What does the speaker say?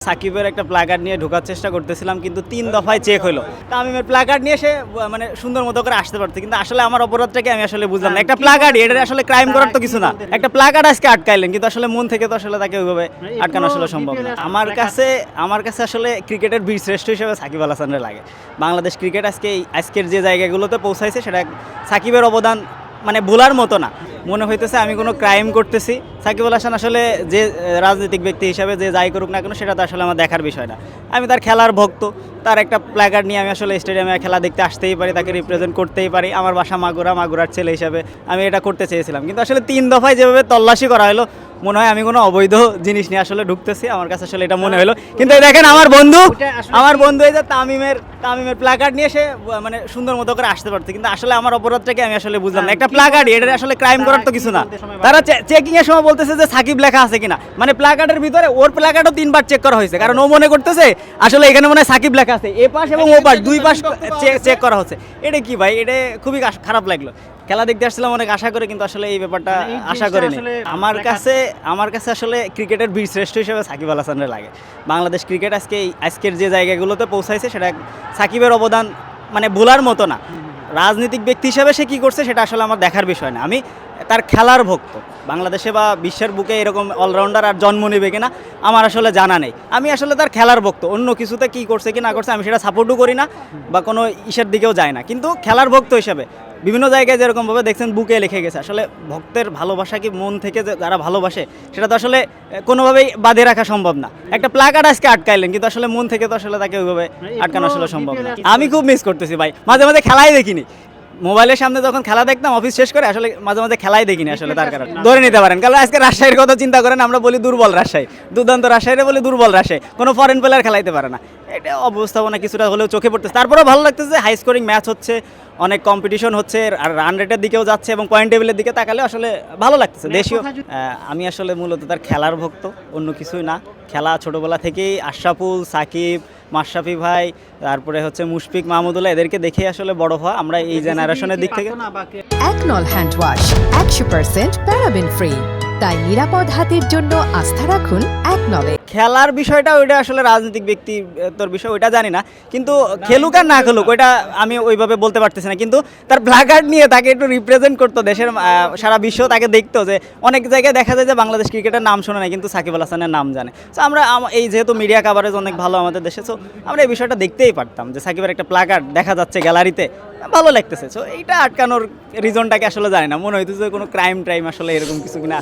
সাকিবের একটা প্ল্যাকার্ড নিয়ে ঢোকার চেষ্টা করতেছিলাম, কিন্তু 3 দফায় চেক হলো। তামিমের প্ল্যাকার্ড নিয়ে সে মানে সুন্দর মতো করে আসতে পারছে, কিন্তু আসলে আমার অপরাধটাকে আমি আসলে বুঝলাম না। একটা প্ল্যাকার্ড, এটা আসলে ক্রাইম করার তো কিছু না। একটা প্ল্যাকার্ড আজকে আটকাইলেন, কিন্তু আসলে মন থেকে তো আসলে তাকে ওইভাবে আটকানো আসলে সম্ভব না। আমার কাছে আসলে ক্রিকেটের বীর শ্রেষ্ঠ হিসেবে সাকিব আল হাসানের লাগে। বাংলাদেশ ক্রিকেট আজকের যে জায়গাগুলোতে পৌঁছাইছে, সেটা সাকিবের অবদান মানে ভোলার মতো না। মনে হইতেছে আমি কোনো ক্রাইম করতেছি। সাকিব আল হাসান আসলে যে রাজনৈতিক ব্যক্তি হিসাবে যে যাই করুক না কেন, সেটা তো আসলে আমার দেখার বিষয় না। আমি তার খেলার ভক্ত, তার একটা প্ল্যাকার্ড নিয়ে আমি আসলে স্টেডিয়ামে খেলা দেখতে আসতেই পারি, তাকে রিপ্রেজেন্ট করতেই পারি। আমার বাসা মাগুরার ছেলে হিসাবে আমি এটা করতে চেয়েছিলাম, কিন্তু আসলে 3 দফায় যেভাবে তল্লাশি করা হলো, মনে হয় আমি কোনো অবৈধ জিনিস নিয়ে আসলে ঢুকতেছি। আমার কাছে আসলে এটা মনে হলো। কিন্তু এই দেখেন আমার বন্ধু এই যে তামিমের প্ল্যাকার্ড নিয়ে সে মানে সুন্দর মতো করে আসতে পারছে, কিন্তু আসলে আমার অপরাধটাকে আমি আসলে বুঝলাম না। একটা প্ল্যাকার্ড, এটা আসলে ক্রাইম করার তো কিছু না। তারা চেকিং এর সময় বলতেছে যে সাকিব লেখা আছে কিনা, মানে প্ল্যাকার্ডের ভিতরে ওর প্ল্যাকার্ডও 3 বার চেক করা হয়েছে, কারণ ও মনে করতেছে আসলে এখানে মনে হয় সাকিব লেখা আছে। এ পাশ এবং ও পাশ 2 পাশ চেক করা হচ্ছে। এটা কি ভাই, এটা খুবই খারাপ লাগলো। খেলা দেখতে আসছিলাম অনেক আশা করে, কিন্তু আসলে এই ব্যাপারটা আশা করিনি। আমার কাছে আসলে ক্রিকেটের বীর শ্রেষ্ঠ হিসেবে সাকিব আল হাসানের লাগে। বাংলাদেশ ক্রিকেট আজকের যে জায়গাগুলোতে পৌঁছাইছে, সেটা সাকিবের অবদান মানে ভোলার মতো না। রাজনৈতিক ব্যক্তি হিসাবে সে কী করছে, সেটা আসলে আমার দেখার বিষয় না। আমি তার খেলার ভক্ত। বাংলাদেশে বা বিশ্বের বুকে এরকম অলরাউন্ডার আর জন্ম নেবে কিনা আমার আসলে জানা নেই। আমি আসলে তার খেলার ভক্ত। অন্য কিছুতে কী করছে কি না করছে আমি সেটা সাপোর্টও করি না, বা কোনো ইসের দিকেও যায় না। কিন্তু খেলার ভক্ত হিসাবে বিভিন্ন জায়গায় যেরকমভাবে দেখছেন বুকে লিখে গেছে, আসলে ভক্তের ভালোবাসা কি মন থেকে যারা ভালোবাসে, সেটা তো আসলে কোনোভাবেই বাঁধে রাখা সম্ভব না। একটা প্ল্যাকার্ড আজকে আটকাইলেন, কিন্তু আসলে মন থেকে তো আসলে তাকে ওইভাবে আটকানো আসলে সম্ভব না। আমি খুব মিস করতেছি ভাই, মাঝে মাঝে খেলাই দেখিনি। মোবাইলের সামনে যখন খেলা দেখতাম অফিস শেষ করে, আসলে মাঝে মাঝে খেলাই দেখিনি আসলে। তার কারণে ধরে নিতে পারেন, কারণ আজকে রাজশাহীর কথা চিন্তা করেন, আমরা বলি দুর্বল রাজশাহী, দুর্দান্ত রাজশাহীরে বলি দুর্বল রাজশাহী, কোনো ফরেন প্লেয়ার খেলাইতে পারে না। এটা অবস্থাপনা কিছুটা হলেও চোখে পড়তেছে। তারপরেও ভালো লাগতেছে, হাই স্কোরিং ম্যাচ হচ্ছে, অনেক কম্পিটিশন হচ্ছে, আর রান রেটের দিকেও যাচ্ছে, এবং পয়েন্ট টেবিলের দিকে তাকালে আসলে ভালো লাগতেছে। দেশীয় আমি আসলে মূলত তার খেলার ভক্ত, অন্য কিছুই না। খেলা ছোটোবেলা থেকেই আশরাফুল, সাকিব, মাশরাফি ভাই, তারপরে হচ্ছে মুশফিক, মাহমুদুল্লাহ, এদেরকে দেখেই আসলে বড় হওয়া আমরা এই জেনারেশনের দিক থেকে। একনল হ্যান্ড ওয়াশ 100% প্যারাবেন ফ্রি, তাই নিরাপদ হাতের জন্য আস্থা রাখুন একনলে। খেলার বিষয়টা ওইটা আসলে রাজনৈতিক ব্যক্তি তোর বিষয়, ওইটা জানি না। কিন্তু খেলুক আর না খেলুক ওইটা আমি ওইভাবে বলতে পারতেছি না। কিন্তু তার প্ল্যাকার্ড নিয়ে তাকে একটু রিপ্রেজেন্ট করতো, দেশের সারা বিশ্ব তাকে দেখতো। যে অনেক জায়গায় দেখা যায় যে বাংলাদেশ ক্রিকেটের নাম শোনে না, কিন্তু সাকিব আল হাসানের নাম জানে। সো আমরা এই যেহেতু মিডিয়া কাভারেজ অনেক ভালো আমাদের দেশে, সো আমরা এই বিষয়টা দেখতেই পারতাম যে সাকিবের একটা প্ল্যাকার্ড দেখা যাচ্ছে গ্যালারিতে, ভালো লাগতেছে। সো এইটা আটকানোর রিজনটাকে আসলে জানি না, মনে হইতেছে কোনো ক্রাইম আসলে এরকম কিছু কিনা।